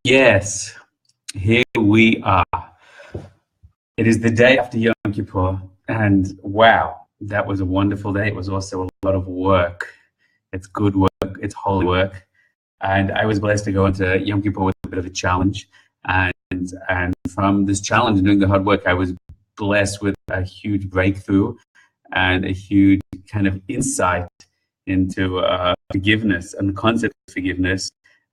Yes, here we are. It is the day after Yom Kippur, and wow, that was a wonderful day. It was also a lot of work. It's good work, it's holy work. And I was blessed to go into Yom Kippur with a bit of a challenge. And from this challenge and doing the hard work, I was blessed with a huge breakthrough and a huge kind of insight into forgiveness and the concept of forgiveness,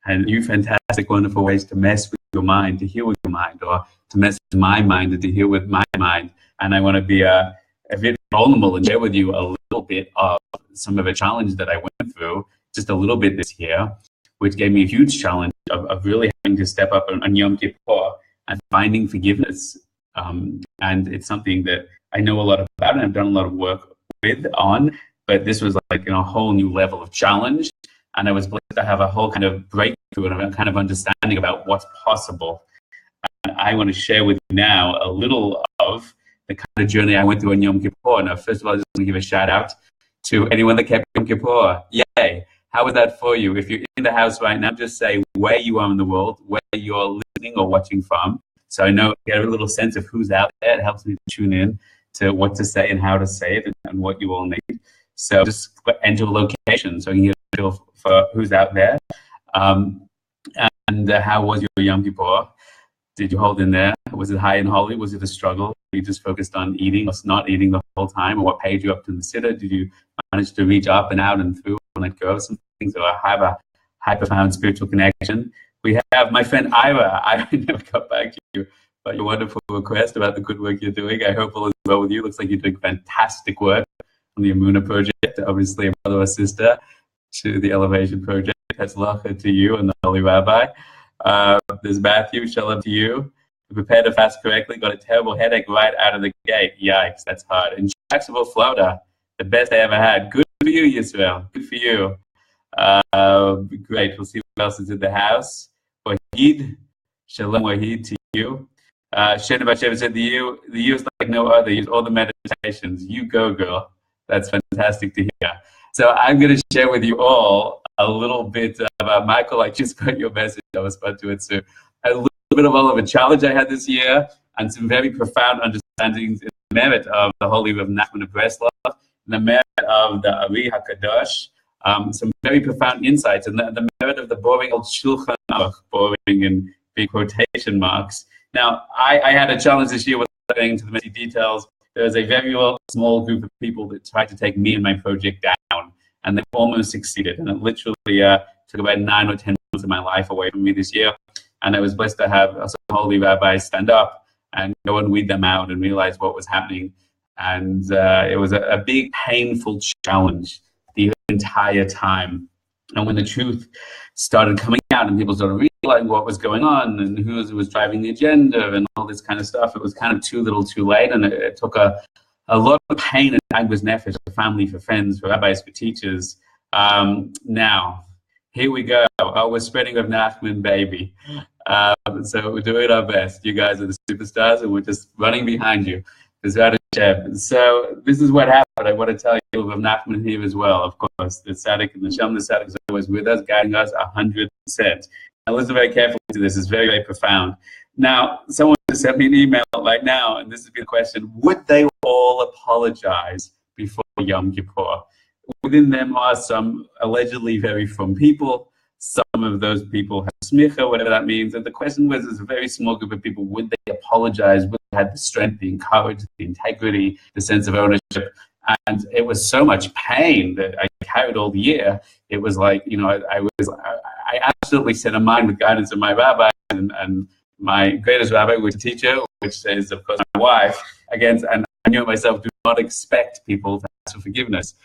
and new fantastic, wonderful ways to mess with your mind, to heal with your mind, or to mess with my mind and to heal with my mind. And I want to be a bit vulnerable and share with you a little bit of some of the challenge that I went through, just a little bit this year, which gave me a huge challenge of really having to step up on Yom Kippur and finding forgiveness. And it's something that I know a lot about and I've done a lot of work on, but this was like a whole new level of challenge. And I was blessed to have a whole kind of breakthrough and a kind of understanding about what's possible. And I want to share with you now a little of the kind of journey I went through on Yom Kippur. Now, first of all, I just want to give a shout out to anyone that kept Yom Kippur. Yay! How was that for you? If you're in the house right now, just say where you are in the world, where you're listening or watching from. So I know, get a little sense of who's out there. It helps me to tune in to what to say and how to say it and what you all need. So just enter a location so you can get a feel for who's out there. And how was your Yom Kippur? Did you hold in there? Was it high and holy? Was it a struggle? Were you just focused on eating or not eating the whole time? Or what paid you up to the sitter? Did you manage to reach up and out and through and let go of some things, or have a high profound spiritual connection? We have my friend Ira. I never got back to you, but your wonderful request about the good work you're doing. I hope all is well with you. Looks like you're doing fantastic work on the Amuna project. Obviously, a brother or sister to the Elevation Project. Hatzlacha to you and the Holy Rabbi. There's Matthew. Shalom to you. Prepared to fast correctly. Got a terrible headache right out of the gate. Yikes, that's hard. In Jacksonville, Florida, the best I ever had. Good for you, Yisrael. Good for you. Great. We'll see what else is in the house. Wahid. Shalom, Wahid, to you. Shena Bashev said the year is like no other. Use all the meditations. You go, girl. That's fantastic to hear. So I'm going to share with you all a little bit about Michael. I just got your message. I was about to it soon. A little bit of all of a challenge I had this year and some very profound understandings in the merit of the Holy Rav Nachman of Breslov, in the merit of the Ari HaKadosh, some very profound insights, and the merit of the boring old Shulchan Aruch, boring in big quotation marks. Now, I had a challenge this year without getting into the messy details. There was a very small group of people that tried to take me and my project down, and they almost succeeded. And it literally took about 9 or 10 months of my life away from me this year. And I was blessed to have some holy rabbis stand up and go and weed them out and realize what was happening. And it was a big, painful challenge the entire time. And when the truth started coming out and people started realizing what was going on and who was driving the agenda and all this kind of stuff, it was kind of too little too late. And it took a lot of pain and anguish nefesh for family, for friends, for rabbis, for teachers. Now, here we go. Oh, we're spreading of Nachman, baby. So we're doing our best. You guys are the superstars and we're just running behind you. So this is what happened. I want to tell you of Nachman here as well, of course. The Tzaddik and the Shalom, the Tzaddik is always with us, guiding us 100%. Now listen very carefully to this. It's very, very profound. Now, someone just sent me an email right now, and this has been the question: would they all apologize before Yom Kippur? Within them are some allegedly very frum people. Some of those people have smicha, whatever that means. And the question was, there's a very small group of people, would they apologize? Would they have the strength, the encouragement, the integrity, the sense of ownership? And it was so much pain that I carried all year. It was like, I absolutely set a mind with guidance of my rabbi and my greatest rabbi, which is a teacher, which is, of course, my wife, against, and I knew myself, do not expect people to ask for forgiveness.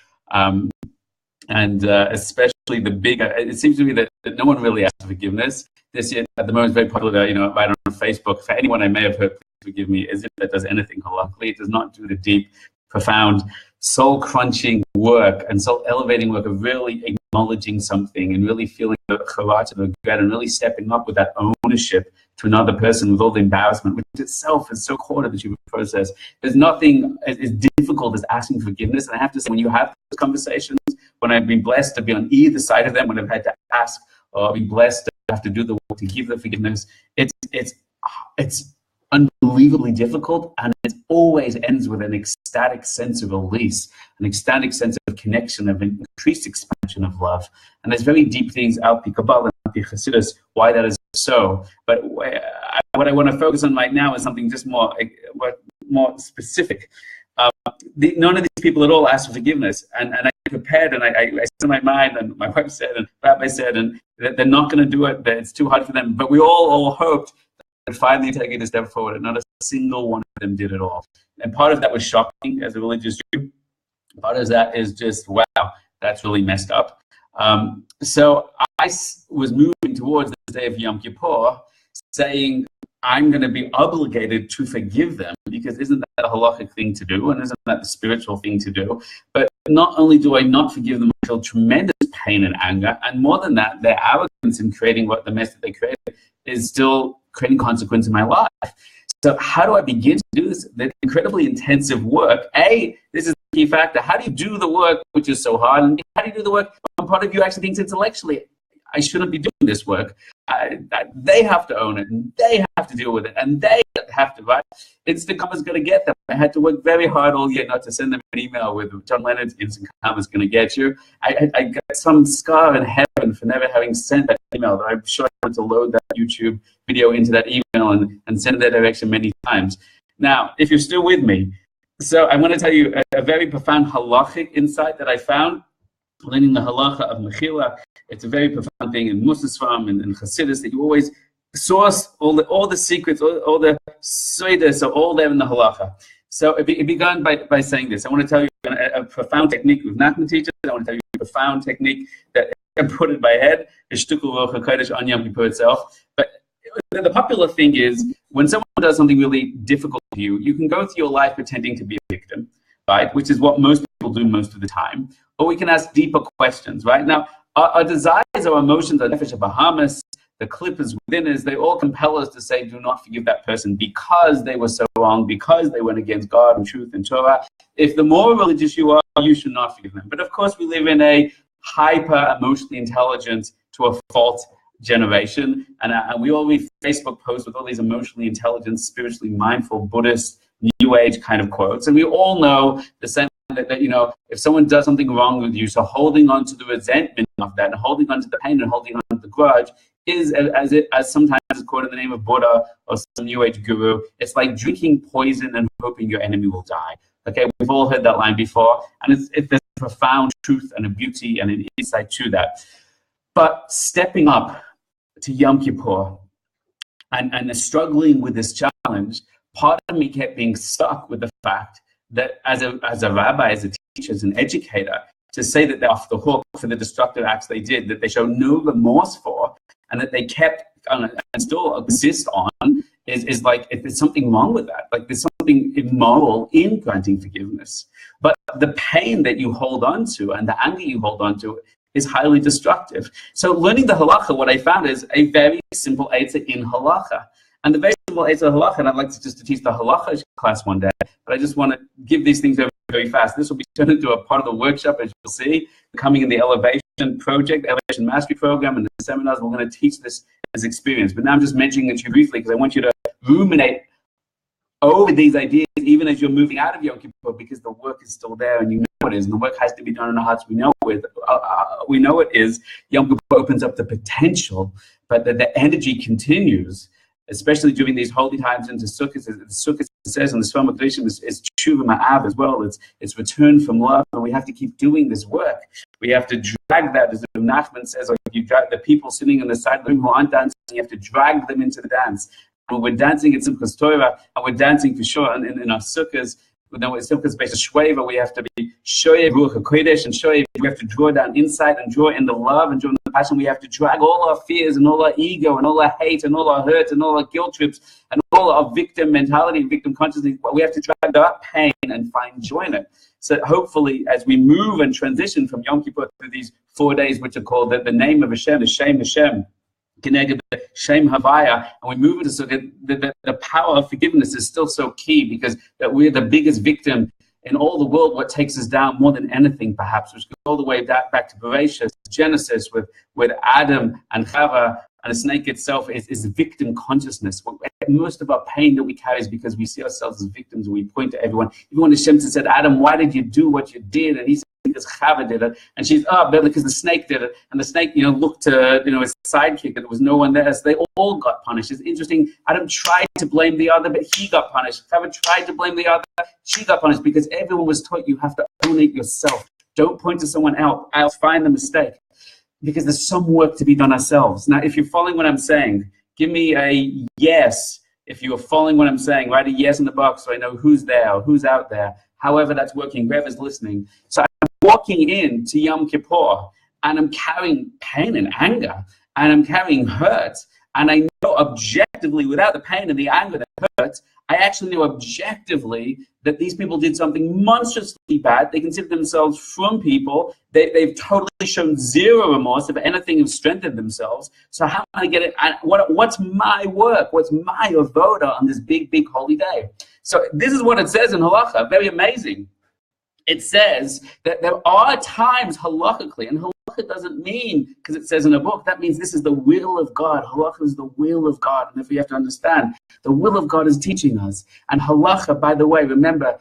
Especially the bigger, it seems to me that no one really asks for forgiveness. This year, at the moment, it's very popular, right on Facebook. For anyone I may have heard, please forgive me, as if that does anything halachically. It does not do the deep, profound, soul-crunching work and soul-elevating work of really acknowledging something and really feeling the charat of regret and really stepping up with that ownership to another person with all the embarrassment, which itself is so core to the human process. There's nothing as difficult as asking forgiveness. And I have to say, when you have those conversations, when I've been blessed to be on either side of them, when I've had to ask or been blessed have to do the work to give the forgiveness. It's unbelievably difficult, and it always ends with an ecstatic sense of release, an ecstatic sense of connection, of increased expansion of love. And there's very deep things out the Kabbalah and the Hasidus why that is so. But what I want to focus on right now is something just more specific. None of these people at all asked for forgiveness, and I prepared, and I said in my mind, and my wife said, and Rabbi said, and that they're not going to do it, that it's too hard for them. But we all hoped that finally taking a step forward, and not a single one of them did at all. And part of that was shocking as a religious Jew. Part of that is just, wow, that's really messed up. So I was moving towards the day of Yom Kippur, saying, I'm going to be obligated to forgive them, because isn't that a halachic thing to do, and isn't that the spiritual thing to do? But not only do I not forgive them, I feel tremendous pain and anger, and more than that, their arrogance in creating what the mess that they created is still creating consequence in my life. So how do I begin to do this? The incredibly intensive work. A, this is the key factor. How do you do the work, which is so hard? And how do you do the work when part of you actually thinks intellectually, I shouldn't be doing this work? They have to own it, and they have to deal with it, and they have to, right? Instant Karma's going to get them. I had to work very hard all year not to send them an email with John Lennon's Instant Karma's going to get you. I got some scar in heaven for never having sent that email. I'm sure I had to load that YouTube video into that email and send it that direction many times. Now, if you're still with me, so I want to tell you a very profound halachic insight that I found learning the halacha of Mechila. It's a very profound thing in Musasvam and in Hasidus that you always source all the secrets, all the soidas are all there in the halacha. So it began by saying this. I want to tell you a profound technique with Nachman teaches. I want to tell you a profound technique that I put in my head is Shtukul Rocha Kodesh on Yom Kippur itself. But the popular thing is when someone does something really difficult to you, you can go through your life pretending to be a victim, right? Which is what most people do most of the time. Or we can ask deeper questions, right? Now, our desires, our emotions, our nefesh, Bahamas, the clippers within us, they all compel us to say, do not forgive that person because they were so wrong, because they went against God and truth and Torah. If the more religious you are, you should not forgive them. But of course, we live in a hyper emotionally intelligent to a fault generation. And we all read Facebook posts with all these emotionally intelligent, spiritually mindful, Buddhist, New Age kind of quotes. And we all know the same. That you know, if someone does something wrong with you, so holding on to the resentment of that, and holding on to the pain, and holding on to the grudge is, as sometimes is quoted in the name of Buddha or some New Age guru, it's like drinking poison and hoping your enemy will die. Okay, we've all heard that line before, and there's a profound truth and a beauty and an insight to that. But stepping up to Yom Kippur and struggling with this challenge, part of me kept being stuck with the fact that as a rabbi, as a teacher, as an educator, to say that they're off the hook for the destructive acts they did, that they show no remorse for, and that they kept and still exist on, is like, if there's something wrong with that, like there's something immoral in granting forgiveness. But the pain that you hold on to and the anger you hold on to is highly destructive. So learning the halacha, what I found is a very simple eitzah in halacha. And the very simple eitzah of halacha, and I'd like to teach the halacha class one day, but I just want to give these things over very fast. This will be turned into a part of the workshop, as you'll see, coming in the Elevation Project, Elevation Mastery Program, and the seminars. We're going to teach this as experience. But now I'm just mentioning it to you briefly because I want you to ruminate over these ideas, even as you're moving out of Yom Kippur, because the work is still there, and you know it is, and the work has to be done in our hearts. We know it is. Yom Kippur opens up the potential, but the energy continues, especially during these holy times into Sukkot. Sukkot says in the Sfam Tradition is Tshuva Ma'av as well. It's return from love, and we have to keep doing this work. We have to drag that, as Nachman says, like you drag the people sitting on the side of the room who aren't dancing, you have to drag them into the dance. When we're dancing in Simchas Torah, and we're dancing for sure in our sukkahs, then with Simchas Beis Shveva, we have to be shoyev ruach hakodesh, and shoyev, we have to draw down insight and draw in the love and draw in the passion. We have to drag all our fears and all our ego and all our hate and all our hurt and all our guilt trips and all our victim mentality and victim consciousness. We have to drag that pain and find joy in it. So hopefully, as we move and transition from Yom Kippur through these 4 days, which are called the name of Hashem, the Shem Hashem, Shem Havaya, and we move into so the power of forgiveness is still so key, because that we're the biggest victim in all the world. What takes us down more than anything, perhaps, which goes all the way back to Bereshit, Genesis, with Adam and Chava And the snake itself is victim consciousness. Most of our pain that we carry is because we see ourselves as victims, and we point to everyone. Even Hashem said, Adam, why did you do what you did? And he said, because Chava did it. And she's, because the snake did it. And the snake, looked to, his sidekick, and there was no one there. So they all got punished. It's interesting. Adam tried to blame the other, but he got punished. Chava tried to blame the other. She got punished because everyone was taught you have to own it yourself. Don't point to someone else. I'll find the mistake. Because there's some work to be done ourselves. Now, if you're following what I'm saying, give me a yes. If you're following what I'm saying, write a yes in the box so I know who's there or who's out there. However that's working, whoever's listening. So I'm walking into Yom Kippur, and I'm carrying pain and anger, and I'm carrying hurt. And I know objectively, without the pain and the anger that hurts, I actually know objectively that these people did something monstrously bad. They consider themselves from people. They've totally shown zero remorse. If anything, have strengthened themselves. So how can I get it? What's my work? What's my avoda on this big, big holy day? So this is what it says in halacha. Very amazing. It says that there are times halachically, and halakha doesn't mean because it says in a book, that means this is the will of God. Halakha is the will of God. And if we have to understand, the will of God is teaching us. And halakha, by the way, remember,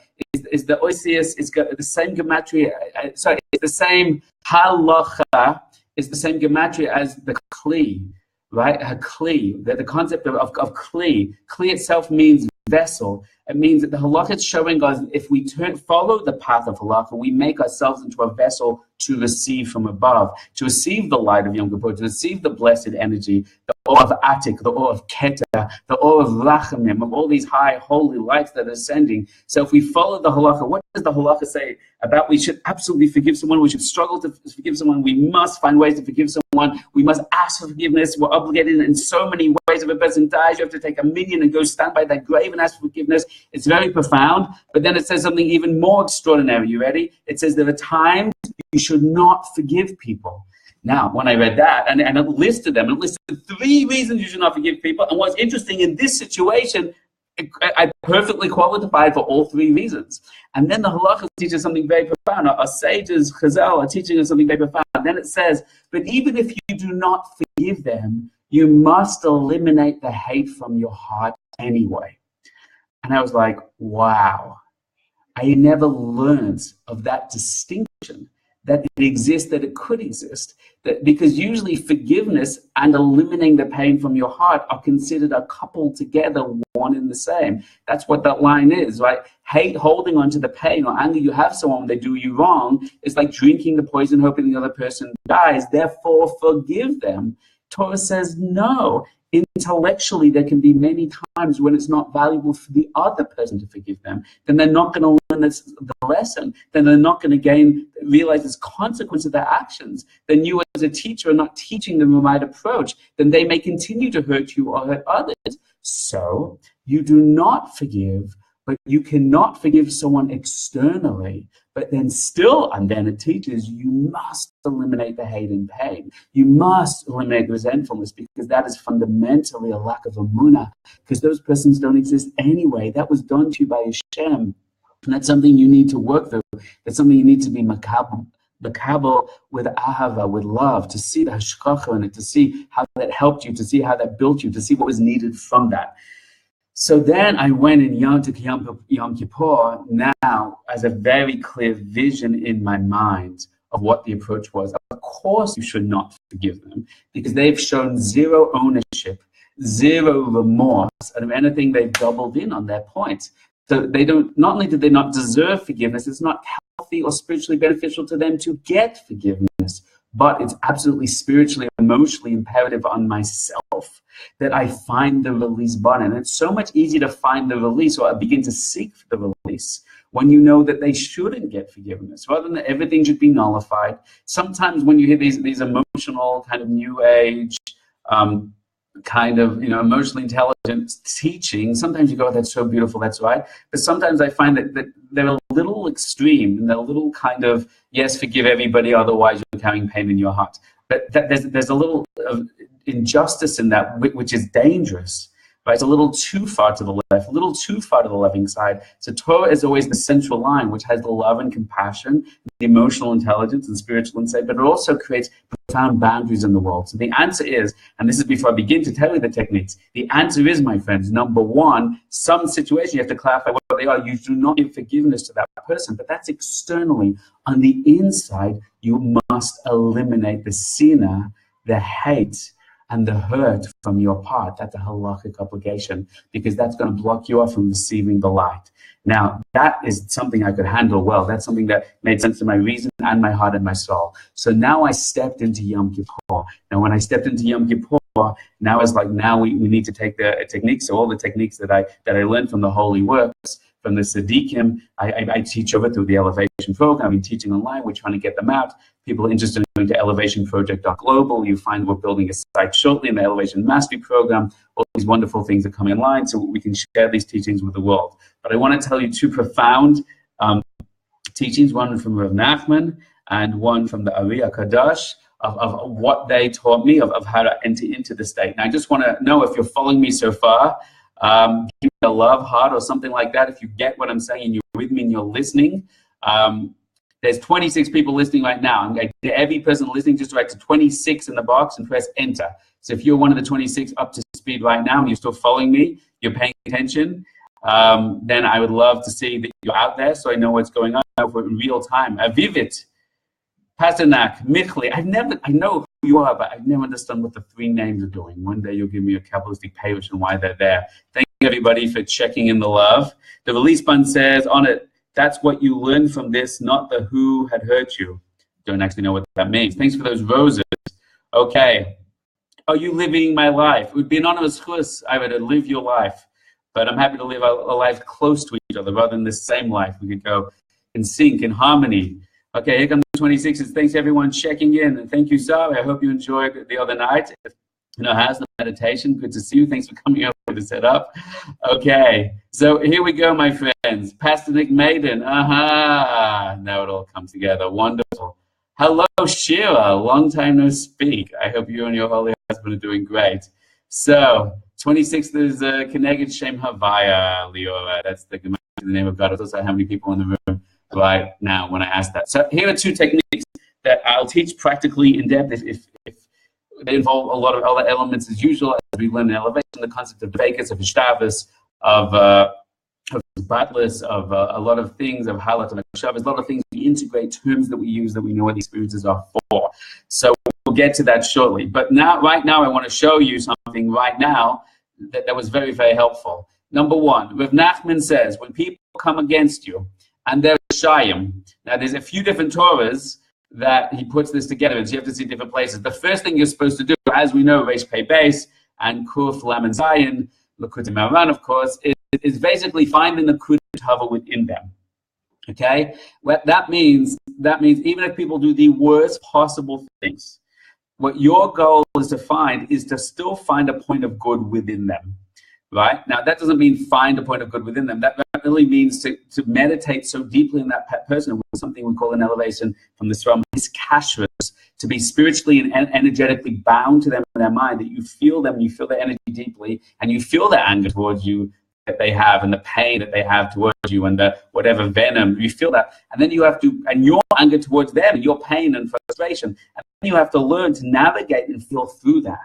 is the oisius, it's got the same gematria, it's the same halacha, is the same gematria as the kli, right? Kli, the concept of kli. Kli itself means vessel. It means that the halakha is showing us if we follow the path of halakha, we make ourselves into a vessel to receive from above, to receive the light of Yom Kippur, to receive the blessed energy, the ore of Atik, the ore of Keter, the ore of Rachamim, of all these high holy lights that are ascending. So if we follow the halakha, what does the halakha say about we should absolutely forgive someone, we should struggle to forgive someone, we must find ways to forgive someone, we must ask for forgiveness, we're obligated in so many ways. If a person dies, you have to take a minion and go stand by that grave and ask for forgiveness. It's very profound, but then it says something even more extraordinary. You ready? It says there are times you should not forgive people. Now, when I read that, and it listed them, it listed 3 reasons you should not forgive people. And what's interesting in this situation, I perfectly qualified for all 3 reasons. And then the halakha teaches something very profound. Our sages, Chazal, are teaching us something very profound. And then it says, but even if you do not forgive them, you must eliminate the hate from your heart anyway. And I was like, wow, I never learned of that distinction, that it exists, that it could exist. That because usually forgiveness and eliminating the pain from your heart are considered a couple together, one and the same. That's what that line is, right? Hate, holding on to the pain or anger you have someone, they do you wrong, it's like drinking the poison, hoping the other person dies. Therefore, forgive them. Torah says no. Intellectually, there can be many times when it's not valuable for the other person to forgive them. Then they're not going to learn the lesson. Then they're not going to realize this consequence of their actions. Then you as a teacher are not teaching them the right approach. Then they may continue to hurt you or hurt others. So you do not forgive, but you cannot forgive someone externally. But then still, and then it teaches, you must eliminate the hate and pain. You must eliminate resentfulness, because that is fundamentally a lack of emunah, because those persons don't exist anyway. That was done to you by Hashem. And that's something you need to work through. That's something you need to be makabel with ahava, with love, to see the hashkacha in it, to see how that helped you, to see how that built you, to see what was needed from that. So then I went in Yom Kippur now as a very clear vision in my mind of what the approach was. Of course you should not forgive them, because they've shown zero ownership, zero remorse, and if anything, they've doubled in on their points. So they don't, not only do they not deserve forgiveness, it's not healthy or spiritually beneficial to them to get forgiveness, but it's absolutely spiritually, emotionally imperative on myself that I find the release button. And it's so much easier to find the release, or I begin to seek for the release, when you know that they shouldn't get forgiveness, rather than that everything should be nullified. Sometimes when you hear these emotional kind of new age, kind of, emotionally intelligent teaching, sometimes you go, oh, that's so beautiful, that's right. But sometimes I find that they're a little extreme, and they're a little kind of, yes, forgive everybody, otherwise you're carrying pain in your heart. But there's a little of injustice in that, which is dangerous. right? It's a little too far to the left, a little too far to the loving side. So Torah is always the central line, which has the love and compassion, the emotional intelligence and spiritual insight, but it also creates profound boundaries in the world. So the answer is, and this is before I begin to tell you the techniques, the answer is, my friends, number one, some situation you have to clarify what they are. You do not give forgiveness to that person, but that's externally. On the inside, you must eliminate the sinah, the hate, and the hurt from your part. That's a halakhic obligation, because that's going to block you off from receiving the light. Now, that is something I could handle well. That's something that made sense to my reason and my heart and my soul. So now I stepped into Yom Kippur. Now, when I stepped into Yom Kippur, now it's like, now we need to take the techniques, so all the techniques that I learned from the Holy Works, from the Tzaddikim, I teach over through the Elevation Program. I've been teaching online. We're trying to get them out. People interested in going to elevationproject.global. You find we're building a site shortly in the Elevation Mastery Program. All these wonderful things are coming online so we can share these teachings with the world. But I want to tell you two profound teachings, one from Rav Nachman and one from the Ari HaKadosh, of what they taught me of how to enter into the state. Now, I just want to know if you're following me so far. Give me a love heart or something like that if you get what I'm saying and you're with me and you're listening. There's 26 people listening right now. I'm going to every person listening just write to 26 in the box and press enter. So if you're one of the 26 up to speed right now and you're still following me, you're paying attention, then I would love to see that you're out there so I know what's going on in real time. Avivit, Pasternak, Michli. I know who you are, but I've never understood what the three names are doing. One day you'll give me a Kabbalistic page and why they're there. Thank you, everybody, for checking in the love. The release button says on it, that's what you learned from this, not the who had hurt you. Don't actually know what that means. Thanks for those roses. Okay. Are you living my life? It would be an anonymous chus. I would live your life. But I'm happy to live a life close to each other rather than the same life. We could go in sync, in harmony. Okay, here come the 26s. Thanks, everyone, checking in. And thank you, Sarah. I hope you enjoyed the other night. How's the meditation? Good to see you. Thanks for coming over to set up. Okay, so here we go, my friends. Pastor Nick Maiden. Now it all comes together. Wonderful. Hello, Shira. Long time no speak. I hope you and your holy husband are doing great. So, 26th is Keneged Shem Havaya, Leora. That's the name of God. It's also how many people in the room right now when I ask that. So here are two techniques that I'll teach practically in depth if they involve a lot of other elements as usual as we learn in elevation, the concept of Vekas, of Ishtavis, of Batlis, of a lot of things, of Halat and Shabbos, a lot of things we integrate, terms that we use that we know what the experiences are for. So we'll get to that shortly. But now, right now, I want to show you something right now that was very, very helpful. Number one, Rav Nachman says, when people come against you and they're Shayim, now there's a few different Torahs that he puts this together, and so you have to see different places. The first thing you're supposed to do, as we know, Reish Pei Beis and Kuf Lam and Zayin, Lakut Maran, of course, is basically finding the Kud Tava within them. Okay, what that means even if people do the worst possible things, what your goal is to still find a point of good within them. Right? Now, that doesn't mean find a point of good within them. That really means to meditate so deeply in that person, with something we call an elevation from the Sram, is kashrus, to be spiritually and energetically bound to them in their mind, that you feel them, you feel their energy deeply, and you feel their anger towards you that they have, and the pain that they have towards you, and the whatever venom, you feel that. And then you have to, and your anger towards them, and your pain and frustration, and then you have to learn to navigate and feel through that.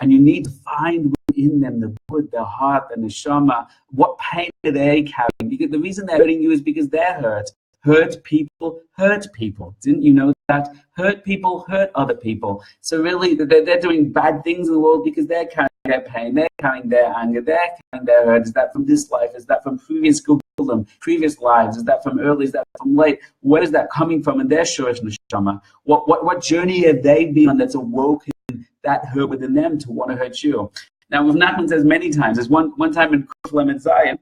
And you need to find within them the good, the heart, the neshama. What pain are they carrying? Because the reason they're hurting you is because they're hurt. Hurt people hurt people. Didn't you know that? Hurt people hurt other people. So really, they're doing bad things in the world because they're carrying their pain, they're carrying their anger, they're carrying their hurt. Is that from this life? Is that from previous previous lives? Is that from early? Is that from late? Where is that coming from in their shorish neshama? What journey have they been on that's awoken that hurt within them to want to hurt you? Now, Rav Nachman says many times, there's one time in Kuflam and Zion,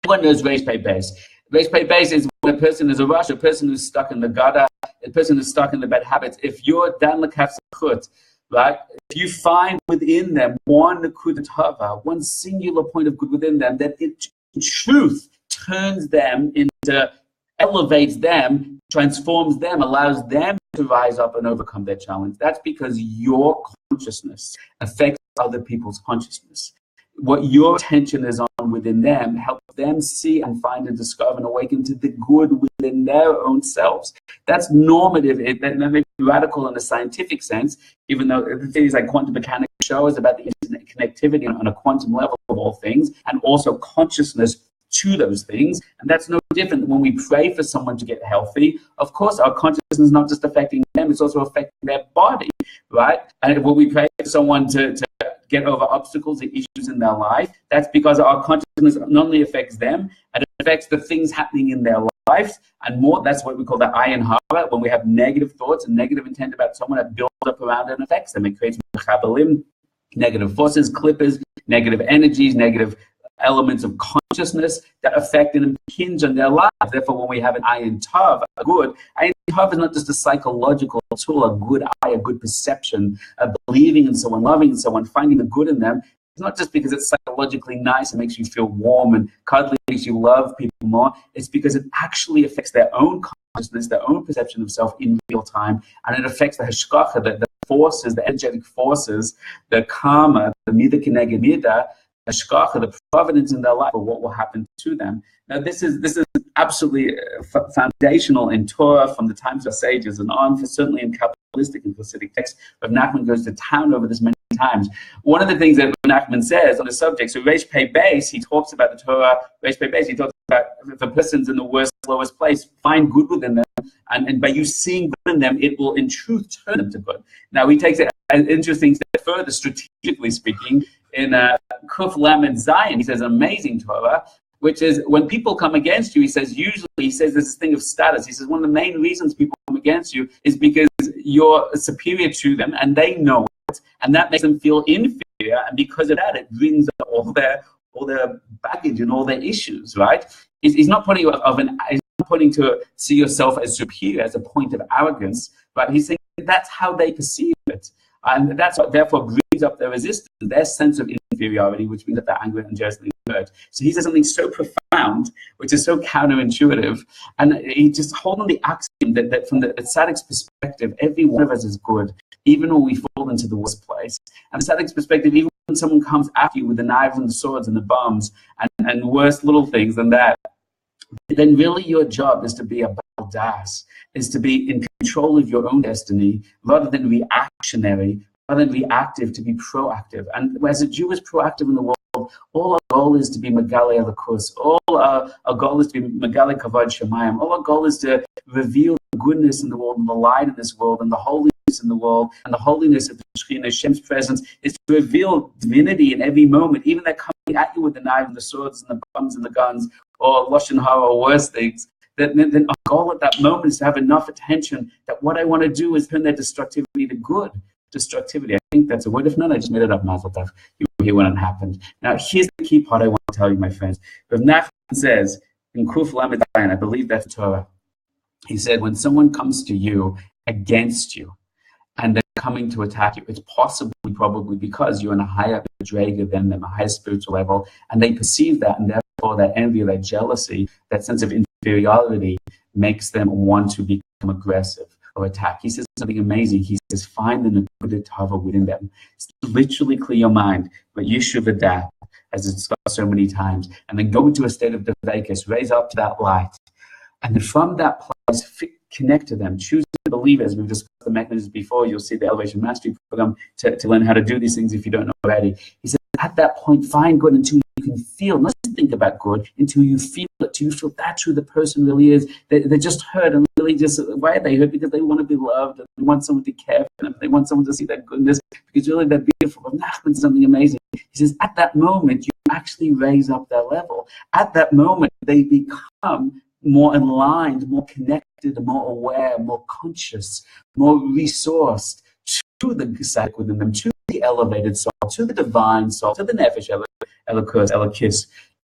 everyone knows Reish Pei Beis. Reish Pei Beis is when a person is a rush, a person who's stuck in the gada, a person who's stuck in the bad habits. If you're dan l'kaf zechut, right? If you find within them one nekudat hava, one singular point of good within them, that it in truth turns them into, elevates them, transforms them, allows them to rise up and overcome their challenge. That's because your consciousness affects other people's consciousness. what your attention is on within them, help them see and find and discover and awaken to the good within their own selves. That's normative. That may be radical in a scientific sense, even though things like quantum mechanics show us about the internet connectivity on a quantum level of all things, and also consciousness to those things. And that's no different when we pray for someone to get healthy. Of course, our consciousness is not just affecting them, it's also affecting their body, right? And when we pray for someone to get over obstacles and issues in their life, that's because our consciousness not only affects them, and it affects the things happening in their lives and more. That's what we call the ayin hara. When we have negative thoughts and negative intent about someone, that builds up around it and affects them. It creates negative forces, clippers, negative energies, negative elements of consciousness that affect and impinge on their lives. Therefore, when we have an ayin tav, a good, ayin tav is not just a psychological tool, a good eye, a good perception, believing in someone, loving someone, finding the good in them. It's not just because it's psychologically nice and makes you feel warm and cuddly, makes you love people more. It's because it actually affects their own consciousness, their own perception of self in real time, and it affects the hashkacha, the forces, the energetic forces, the karma, the mida keneged mida, hashkacha, the providence in their life, or what will happen to them. Now, this is absolutely foundational in Torah from the times of sages and on, for certainly in Kabbalistic and Hasidic texts. Rav Nachman goes to town over this many times. One of the things that Rav Nachman says on the subject, so Reish Pei Beis, he talks about the Torah, Reish Pei Beis, he talks about if a person's in the worst, lowest place, find good within them, and by you seeing good in them, it will in truth turn them to good. Now, he takes it an interesting step further, strategically speaking, in Kuf Lamed Zion, he says amazing Torah, which is when people come against you, he says, usually, he says this thing of status. He says one of the main reasons people come against you is because you're superior to them and they know it, and that makes them feel inferior, and because of that, it brings up all their baggage and all their issues, right? He's not putting he's not putting to see yourself as superior as a point of arrogance, but he's saying that's how they perceive it. And that's what therefore brings up their resistance, their sense of inferiority, which brings up their anger and jealousy and hurt. So he says something so profound, which is so counterintuitive. And he just hold on the axiom that from the tzaddik's perspective, every one of us is good, even when we fall into the worst place. And the tzaddik's perspective, even when someone comes after you with the knives and the swords and the bombs and worse little things than that, then really your job is to be a baldas, is to be in control of your own destiny, rather than reactionary, rather than reactive, to be proactive. And as a Jew is proactive in the world, all our goal is to be Megale Elikus. All our goal is to be Megale Kavod Shemayim. All our goal is to reveal the goodness in the world and the light in this world and the holiness in the world and the holiness of the Shekhinah, Hashem's presence, is to reveal divinity in every moment, even they're coming at you with the knife and the swords and the bombs and the guns, or Lashon Hara, or worse things. Then our goal at that moment is to have enough attention that what I want to do is turn their destructivity to good. Destructivity, I think that's a word. If not, I just made it up, Mazel Tov. You were here when it happened. Now, here's the key part I want to tell you, my friends. Rav Nachman says, in Kuf Lamed Zayin, I believe that's Torah, he said, when someone comes to you against you, and they're coming to attack you, it's probably because you're on a higher draga than them, a higher spiritual level, and they perceive that, and therefore that envy, that jealousy, that sense of inferiority makes them want to become aggressive or attack. He says something amazing. He says, find the Nekuda Tava within them. Literally clear your mind, but Yishuv Adat, as it's discussed so many times, and then go into a state of Devekis, raise up to that light, and then from that place, connect to them, choose to believe, as we've discussed the mechanisms before. You'll see the Elevation Mastery Program to learn how to do these things if you don't know already. He said, at that point, find good until you can feel, not just think about good, until you feel it, till you feel that's who the person really is. They're just hurt, and really just, why are they hurt? Because they want to be loved, and they want someone to care for them, they want someone to see that goodness, because really they're beautiful. And that happens something amazing. He says, at that moment, you actually raise up their level. At that moment, they become more aligned, more connected, more aware, more conscious, more resourced to the tzaddik within them, to the elevated soul, to the divine soul, to the nefesh elikus, elikis,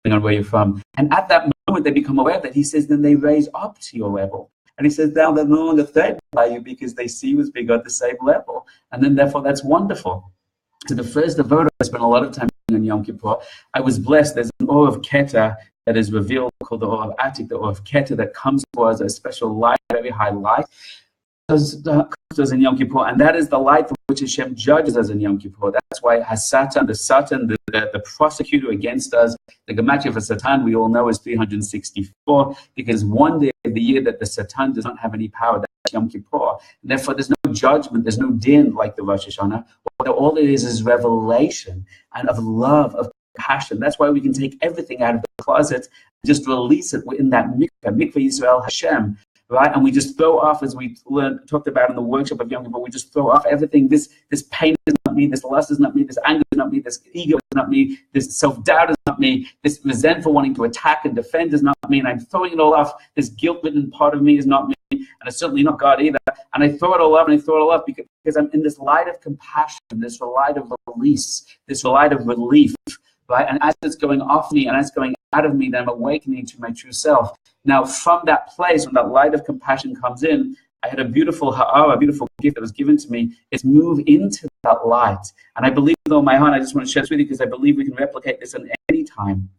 depending on where you're from. And at that moment, they become aware of that. He says, then they raise up to your level. And he says, now they're no longer threatened by you because they see you as being at the same level. And then therefore, that's wonderful. So the first devote, I spent a lot of time on Yom Kippur. I was blessed. There's an Or of Keter that is revealed called the Or of Atik, the Or of Keter, that comes for us a special light, very high light. us in Yom Kippur, and that is the light for which Hashem judges us in Yom Kippur. That's why Satan, the prosecutor against us, the gematria for Satan, we all know is 364, because one day of the year that the Satan does not have any power, that's Yom Kippur. And therefore, there's no judgment, there's no din like the Rosh Hashanah. All it is revelation and of love, of passion. That's why we can take everything out of the closet and just release it in that mikveh Yisrael Hashem, right? And we just throw off, as we talked about in the workshop of Yom Kippur, we just throw off everything. This pain is not me, this lust is not me, this anger is not me, this ego is not me, this self-doubt is not me, this resentful wanting to attack and defend is not me, and I'm throwing it all off. This guilt-ridden part of me is not me, and it's certainly not God either. And I throw it all off, and I throw it all off because I'm in this light of compassion, this light of release, this light of relief, right? And as it's going off me and as it's going out of me, then I'm awakening to my true self. Now, from that place, when that light of compassion comes in, I had a beautiful ha'ara, a beautiful gift that was given to me. It's move into that light. And I believe with all my heart, I just want to share this with you because I believe we can replicate this at any time.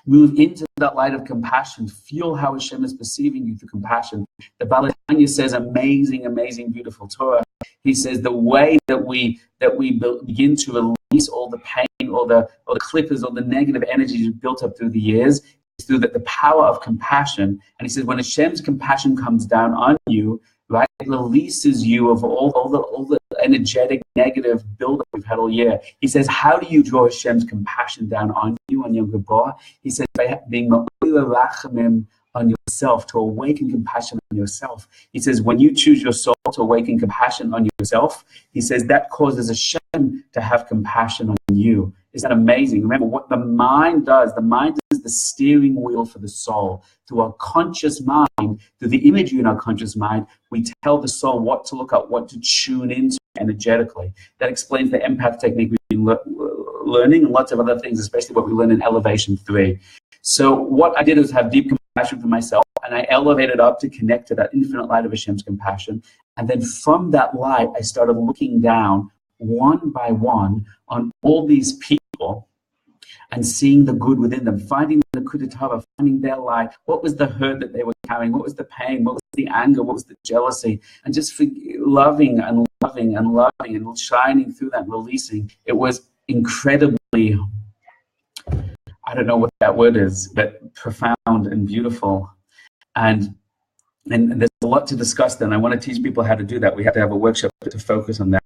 Move into that light of compassion. Feel how Hashem is perceiving you through compassion. The Baal HaTanya says amazing, amazing, beautiful Torah. He says the way that we begin to release all the pain, all the clippers, all the negative energies built up through the years is through the power of compassion. And he says when Hashem's compassion comes down on you, right, it releases you of all the energetic negative buildup we've had all year. He says, how do you draw Hashem's compassion down on you on Yom Kippur? He says by being rachamim on yourself, to awaken compassion on yourself. He says when you choose your soul to awaken compassion on yourself, he says that causes Hashem to have compassion on you. Isn't that amazing? Remember what the mind does. The mind is the steering wheel for the soul. Through our conscious mind, through the imagery in our conscious mind, we tell the soul what to look at, what to tune into energetically. That explains the empath technique we've been learning and lots of other things, especially what we learn in Elevation 3. So what I did was have deep compassion for myself, and I elevated up to connect to that infinite light of Hashem's compassion. And then from that light, I started looking down one by one on all these people and seeing the good within them, finding the kudetava, finding their light. What was the hurt that they were carrying? What was the pain? What was the anger? What was the jealousy? And just loving and loving and loving and shining through that, releasing. It was incredibly, I don't know what that word is, but profound and beautiful. And there's a lot to discuss then. I want to teach people how to do that. We have to have a workshop to focus on that.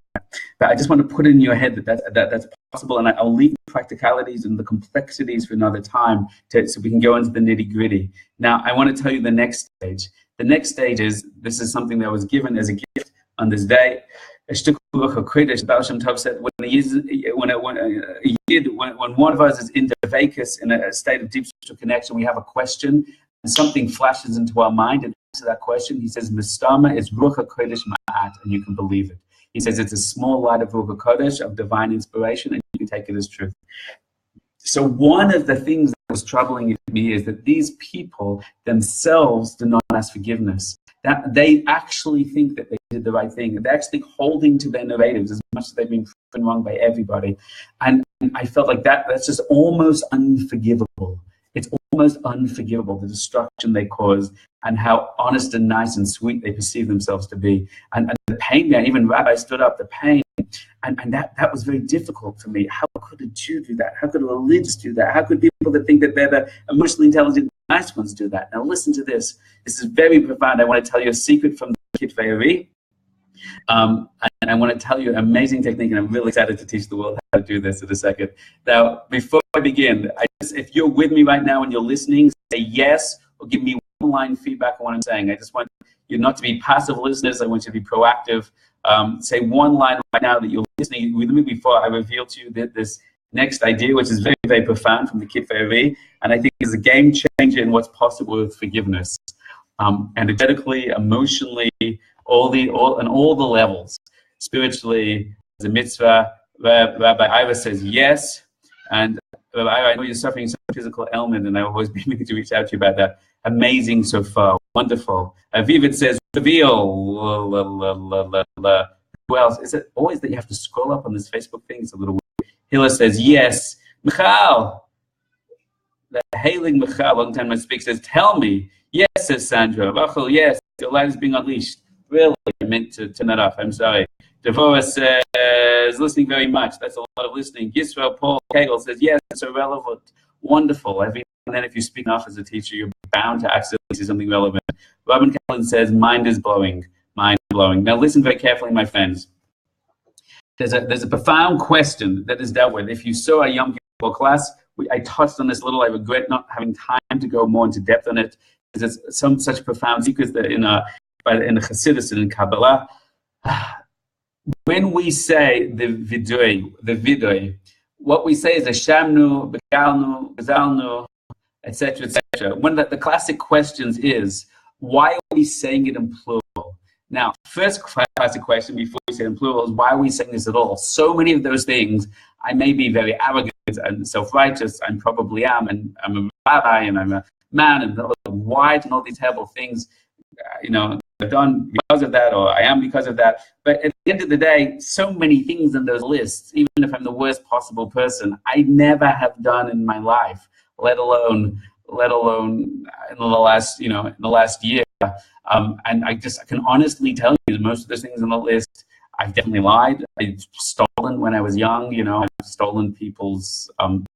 But I just want to put in your head that's possible, and I'll leave the practicalities and the complexities for another time so we can go into the nitty-gritty. Now, I want to tell you the next stage. The next stage is, this is something that was given as a gift on this day. Baal Shem Tov said, when one of us is in Dvakus, in a state of deep spiritual connection, we have a question, and something flashes into our mind, and answer that question, he says, Mistama is Ruach HaKodesh Ma'at, and you can believe it. He says it's a small light of Ruach HaKodesh, of divine inspiration, and you can take it as truth. So one of the things that was troubling me is that these people themselves do not ask forgiveness. That they actually think that they did the right thing. They're actually holding to their narratives as much as they've been proven wrong by everybody. And I felt like that's just almost unforgivable. It's almost unforgivable, the destruction they caused and how honest and nice and sweet they perceive themselves to be. And the pain there, even Rabbi stood up, the pain. And that was very difficult for me. How could a Jew do that? How could a religious do that? How could people that think that they're the emotionally intelligent, nice ones do that? Now listen to this. This is very profound. I want to tell you a secret from the Kitvei and I want to tell you an amazing technique, and I'm really excited to teach the world how to do this in a second. Now, before I begin, if you're with me right now and you're listening, say yes or give me one-line feedback on what I'm saying. I just want you not to be passive listeners. I want you to be proactive. Say one line right now that you're listening with me before I reveal to you that this next idea, which is very, very profound from the Kitvei, and I think is a game changer in what's possible with forgiveness. Energetically, emotionally, all the levels. Spiritually, as a mitzvah, Rabbi Ira says yes, and Rabbi Ira, I know you're suffering some physical ailment, and I've always been meaning to reach out to you about that. Amazing so far, wonderful. Aviv says reveal. Who else? Is it always that you have to scroll up on this Facebook thing? It's a little weird. Hila says yes. Michal, the hailing Michal, long time no speak, says tell me. Yes, says Sandra. Rachel, yes, your light is being unleashed. Really, I meant to turn that off. I'm sorry. Devorah says, listening very much. That's a lot of listening. Yisrael Paul Kegel says, yes, it's so relevant. Wonderful. Every and then if you speak enough as a teacher, you're bound to accidentally see something relevant. Robin Callan says, mind is blowing. Mind blowing. Now listen very carefully, my friends. There's a profound question that is dealt with. If you saw a Yom Kippur class, I touched on this a little. I regret not having time to go more into depth on it. There's some such profound secrets that in the Chassidus and in Kabbalah. When we say the vidui, what we say is Hashamnu, Begalnu, Bezalnu, etc., etc. One of the classic questions is, why are we saying it in plural? Now, first classic question before we say it in plural is, why are we saying this at all? So many of those things, I may be very arrogant and self-righteous, I probably am, and I'm a rabbi, and I'm a man, and white, and all these terrible things, I've done because of that, or I am because of that. But at the end of the day, so many things in those lists, even if I'm the worst possible person, I never have done in my life, let alone in the last year. And I can honestly tell you that most of those things on the list, I've definitely lied. I've stolen when I was young. I've stolen people's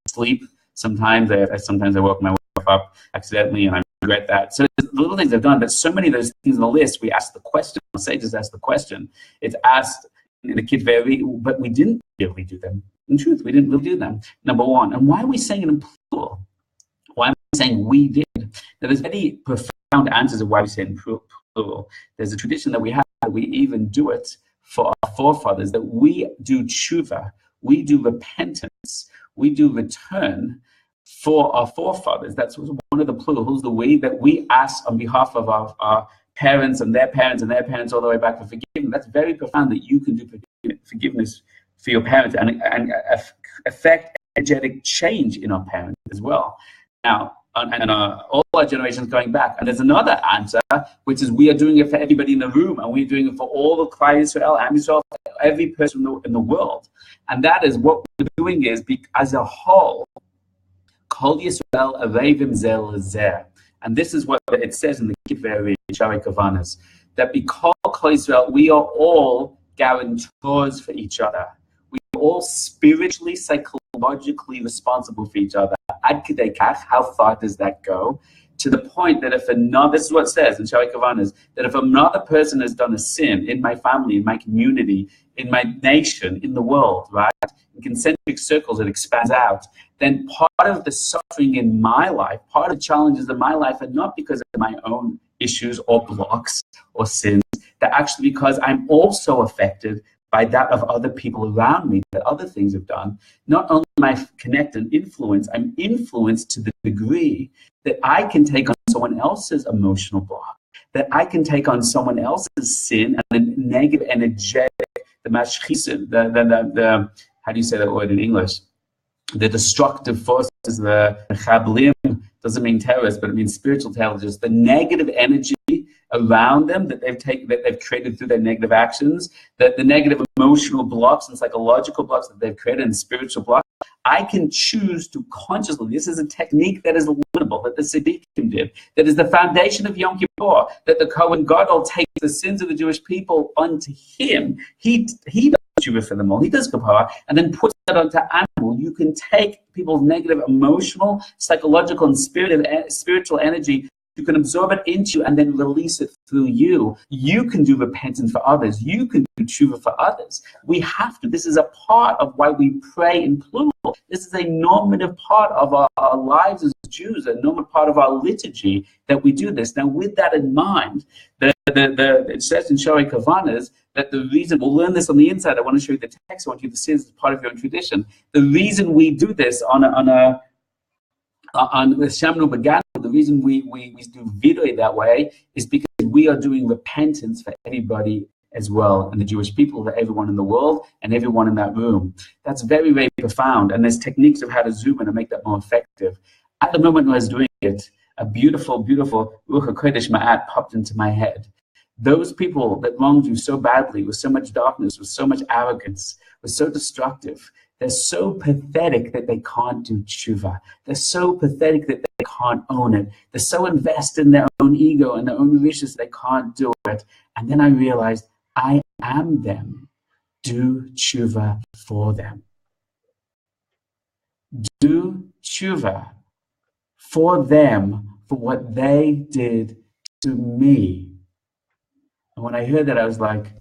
sleep. Sometimes I woke my wife up accidentally, and I regret that. So there's little things I've done, but so many of those things on the list, we ask the question. The sages ask the question. It's asked in the Kitvevi, but we didn't really do them. In truth, we didn't really do them. Number one. And why are we saying it in plural? Why am I saying we did? Now, there's many profound answers of why we say it in plural. There's a tradition that we have, that we even do it for our forefathers, that we do tshuva, we do repentance, we do return for our forefathers. That's one of the plurals, the way that we ask on behalf of our parents and their parents and their parents all the way back for forgiveness. That's very profound, that you can do forgiveness for your parents and affect energetic change in our parents as well. Now, and all our generations going back. And there's another answer, which is we are doing it for everybody in the room, and we're doing it for all the Klal Yisrael, Am Yisrael, every person in the world. And that is what we're doing is, as a whole, Kol Yisrael Avevim Zel Zeh. And this is what it says in the Kiveri Shari Kavanas, that because Kol Yisrael, we are all guarantors for each other. We are all spiritually, psychologically responsible for each other. Ad Kedei Kach, how far does that go? To the point that if this is what it says in Shari Kavanas, that if another person has done a sin in my family, in my community, in my nation, in the world, right? In concentric circles, it expands out. Then part of the suffering in my life, part of the challenges in my life are not because of my own issues or blocks or sins. They're actually because I'm also affected by that of other people around me, that other things have done. Not only am I connected and influenced, I'm influenced to the degree that I can take on someone else's emotional block, that I can take on someone else's sin and the negative energetic, the mashchisim, the how do you say that word in English? The destructive forces, the chablim, doesn't mean terrorists, but it means spiritual intelligence, the negative energy around them that they've created through their negative actions, the negative emotional blocks and psychological blocks that they've created and spiritual blocks. I can choose to consciously, this is a technique that is limitable, that the Siddiqim did, that is the foundation of Yom Kippur, that the Kohen Gadol takes the sins of the Jewish people onto him. He does tshuva for them all, he does kapara, and then puts that onto animal. You can take people's negative emotional, psychological, and spiritual energy. You can absorb it into you and then release it through you. You can do repentance for others. You can do tshuva for others. We have to. This is a part of why we pray in plural. This is a normative part of our lives as Jews, a normative part of our liturgy that we do this. Now, with that in mind, it says in Shari Kavanas that the reason, we'll learn this on the inside. I want to show you the text. I want you to see this as part of your own tradition. The reason we do this on Shamnu Began, the reason we do vidui that way is because we are doing repentance for everybody as well, and the Jewish people, for everyone in the world, and everyone in that room. That's very, very profound, and there's techniques of how to zoom in and make that more effective. At the moment when I was doing it, a beautiful, beautiful Ruach HaKodesh Ma'at popped into my head. Those people that wronged you so badly, with so much darkness, with so much arrogance, with so destructive, they're so pathetic that they can't do tshuva. They're so pathetic that they can't own it. They're so invested in their own ego and their own wishes they can't do it. And then I realized I am them. Do tshuva for them. Do tshuva for them for what they did to me. And when I heard that, I was like,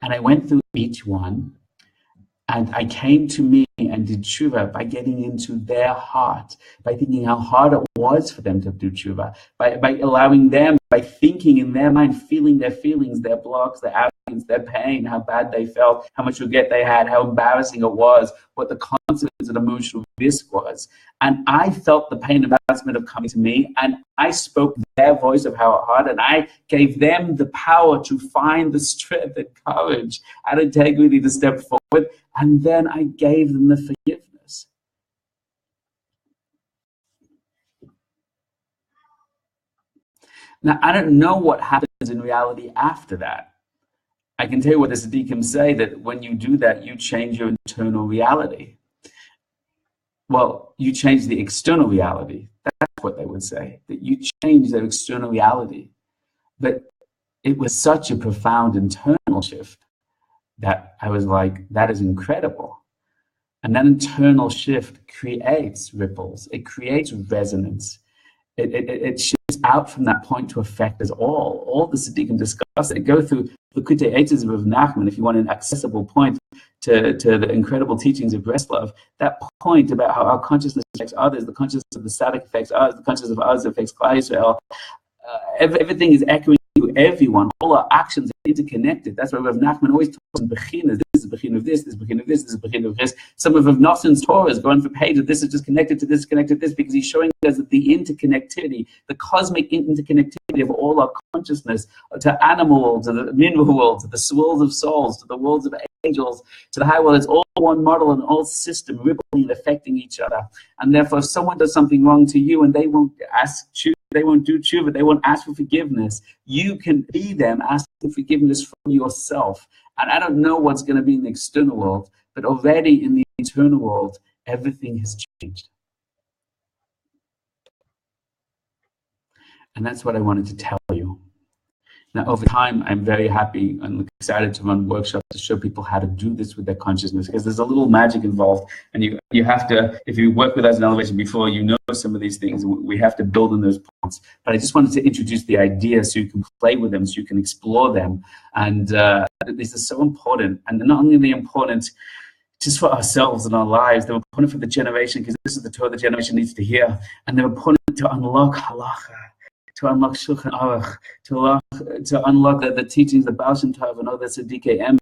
and I went through each one, and I came to me and did tshuva by getting into their heart, by thinking how hard it was for them to do tshuva, by allowing them, by thinking in their mind, feeling their feelings, their blocks, their arrogance, their pain, how bad they felt, how much regret they had, how embarrassing it was, what the consequence of emotional risk was. And I felt the pain and embarrassment of coming to me, and I spoke their voice of how hard, and I gave them the power to find the strength and courage and integrity to step forward, and then I gave them the forgiveness. Now, I don't know what happens in reality after that. I can tell you what the Tzaddikim say, that when you do that, you change your internal reality. Well, you change the external reality. That's what they would say, that you change their external reality. But it was such a profound internal shift that I was like, that is incredible. And that internal shift creates ripples. It creates resonance. It shifts out from that point to affect us all. All the Tzaddikim discuss it. Go through the Kutei Eitzes of Nachman, if you want an accessible point to the incredible teachings of Breslov. That point about how our consciousness affects others, the consciousness of the Tzaddik affects us, the consciousness of us affects Klal Yisrael. Everything is echoing to everyone. All our actions are interconnected. That's why Rav Nachman always talks in Bechinas. This is Bechin of this, this is Bechin of this, this is Bechin of this. Some of Rav Noson's Torahs go on for pages. This is just connected to this, connected to this, because he's showing us that the interconnectivity, the cosmic interconnectivity of all our consciousness, to animal world, to the mineral world, to the worlds of souls, to the worlds of angels, to the high world, it's all one model and all system rippling and affecting each other. And therefore, if someone does something wrong to you and they won't ask you, they won't do tshuva, they won't ask for forgiveness, you can be them asking forgiveness from yourself. And I don't know what's going to be in the external world, but already in the internal world, everything has changed. And that's what I wanted to tell you. Now, over time, I'm very happy and excited to run workshops to show people how to do this with their consciousness, because there's a little magic involved. And you have to, if you work with us in Elevation before, you know some of these things. We have to build on those points. But I just wanted to introduce the idea so you can play with them, so you can explore them. And these are so important. And they're not only important just for ourselves and our lives, they're important for the generation, because this is the Torah the generation needs to hear. And they're important to unlock halacha, to unlock Shulchan Aruch, to unlock the teachings of Baal Shem Tov and all the Tzadikei Emes.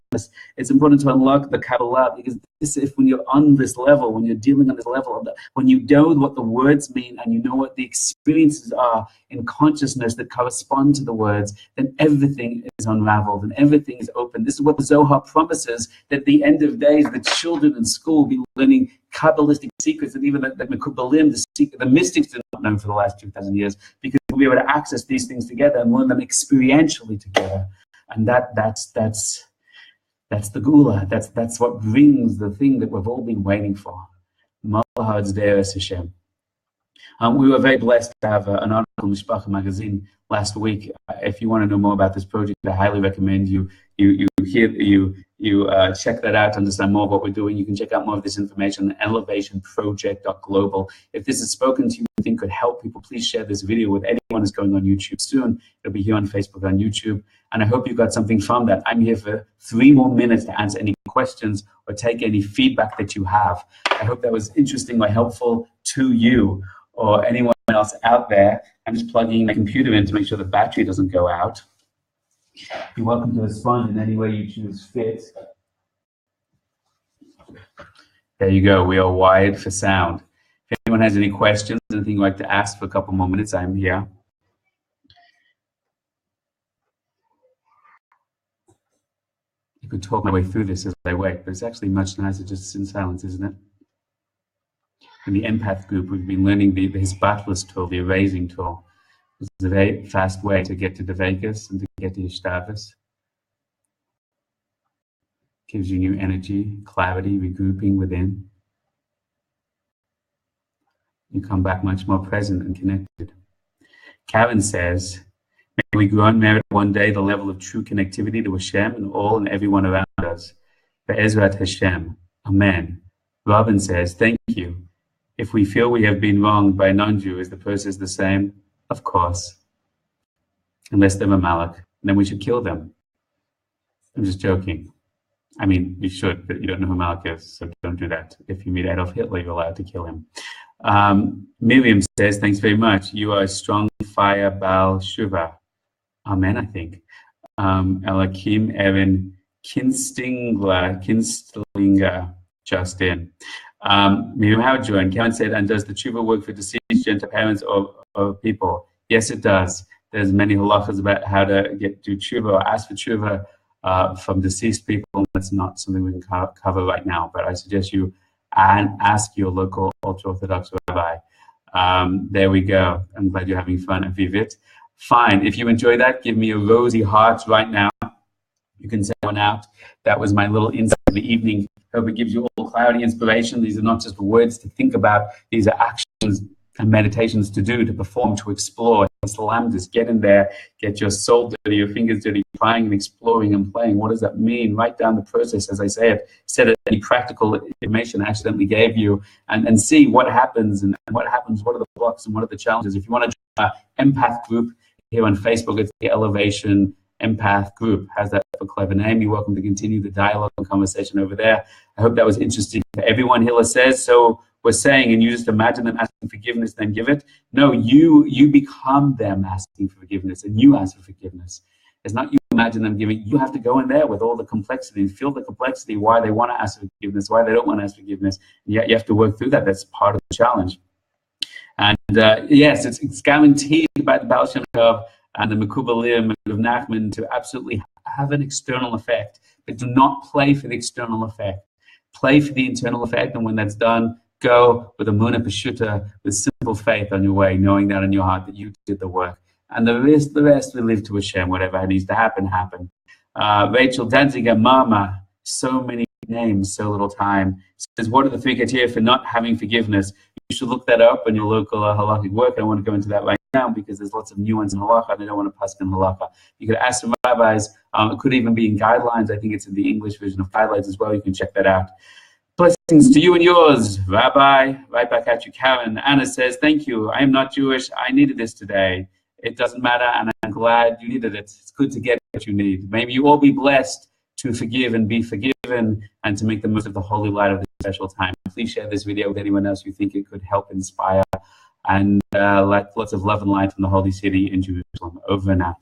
It's important to unlock the Kabbalah, because when you're on this level, when you're dealing on this level, when you know what the words mean and you know what the experiences are in consciousness that correspond to the words, then everything is unraveled and everything is open. This is what the Zohar promises, that at the end of days, the children in school will be learning Kabbalistic secrets, and even the Mekubalim, the mystics did not know for the last 2,000 years, because we were able to access these things together and learn them experientially together. And that's the Gula. That's what brings the thing that we've all been waiting for. Malahad's De'eres Hashem. We were very blessed to have an article in Mishpacha magazine last week. If you want to know more about this project, I highly recommend you check that out to understand more of what we're doing. You can check out more of this information on elevationproject.global. If this has spoken to you and think could help people, please share this video with anyone who's going on YouTube soon. It'll be here on Facebook, on YouTube. And I hope you got something from that. I'm here for 3 more minutes to answer any questions or take any feedback that you have. I hope that was interesting or helpful to you or anyone else out there. I'm just plugging my computer in to make sure the battery doesn't go out. You're welcome to respond in any way you choose fit. There you go. We are wired for sound. If anyone has any questions, anything you'd like to ask for a couple more minutes, I'm here. You could talk my way through this as I wait, but it's actually much nicer just in silence, isn't it? In the empath group, we've been learning the Hisbatlis tool, the erasing tool. It's a very fast way to get to Devekas and to get to Yishtavis. Gives you new energy, clarity, regrouping within. You come back much more present and connected. Karen says, may we grow and merit one day the level of true connectivity to Hashem and all and everyone around us. Be'ezrat Hashem. Amen. Robin says, thank you. If we feel we have been wronged by a non-Jew, is the process the same? Of course. Unless they're a Malach, then we should kill them. I'm just joking. I mean, you should, but you don't know who Malach is, so don't do that. If you meet Adolf Hitler, you're allowed to kill him. Miriam says, thanks very much. You are a strong fire, Baal Shuva. Amen, I think. Elakim Evan Kinstlinger, just in. Miriam Howard joined. Karen said, and does the tshuva work for deceased Gentile parents or people? Yes, it does. There's many halachas about how to do tshuva or ask for tshuva from deceased people. That's not something we can cover right now, but I suggest you ask your local ultra-Orthodox rabbi. There we go. I'm glad you're having fun at Vivit. Fine. If you enjoy that, give me a rosy heart right now. You can send one out. That was my little insight of the evening. Hope it gives you all cloudy inspiration. These are not just words to think about. These are actions and meditations to do, to perform, to explore. Islam, just get in there, get your soul dirty, your fingers dirty, trying and exploring and playing. What does that mean? Write down the process, as I say it. Set it any practical information I accidentally gave you, and see what happens, and what happens, what are the blocks, and what are the challenges. If you want to join our empath group here on Facebook, it's the Elevation Empath Group. Has that for a clever name. You're welcome to continue the dialogue and conversation over there. I hope that was interesting for everyone. Hilla says, so we're saying, and you just imagine them asking forgiveness, then give it. No, you become them asking for forgiveness, and you ask for forgiveness. It's not you imagine them giving. You have to go in there with all the complexity and feel the complexity, why they want to ask for forgiveness, why they don't want to ask forgiveness. And yet you have to work through that. That's part of the challenge. And yes, it's guaranteed by the Baal Shem Tov and the Mekubalim of Nachman to absolutely have an external effect, but do not play for the external effect. Play for the internal effect, and when that's done, go with a Muna Pashuta, with simple faith on your way, knowing that in your heart that you did the work. And the rest we leave to Hashem. Whatever needs to happen, happen. Rachel Danziger, Mama, so many names, so little time. Says, what are the 3 criteria for not having forgiveness? You should look that up in your local halakhic work. I don't want to go into that right now because there's lots of nuance in halakha, and I don't want to pass in halakha. You could ask some rabbis. It could even be in guidelines. I think it's in the English version of guidelines as well. You can check that out. Blessings to you and yours, Rabbi. Right back at you, Karen. Anna says, thank you. I am not Jewish. I needed this today. It doesn't matter, and I'm glad you needed it. It's good to get what you need. Maybe you all be blessed to forgive and be forgiven, and to make the most of the holy light of this special time. Please share this video with anyone else you think it could help inspire, and lots of love and light from the holy city in Jerusalem. Over and out.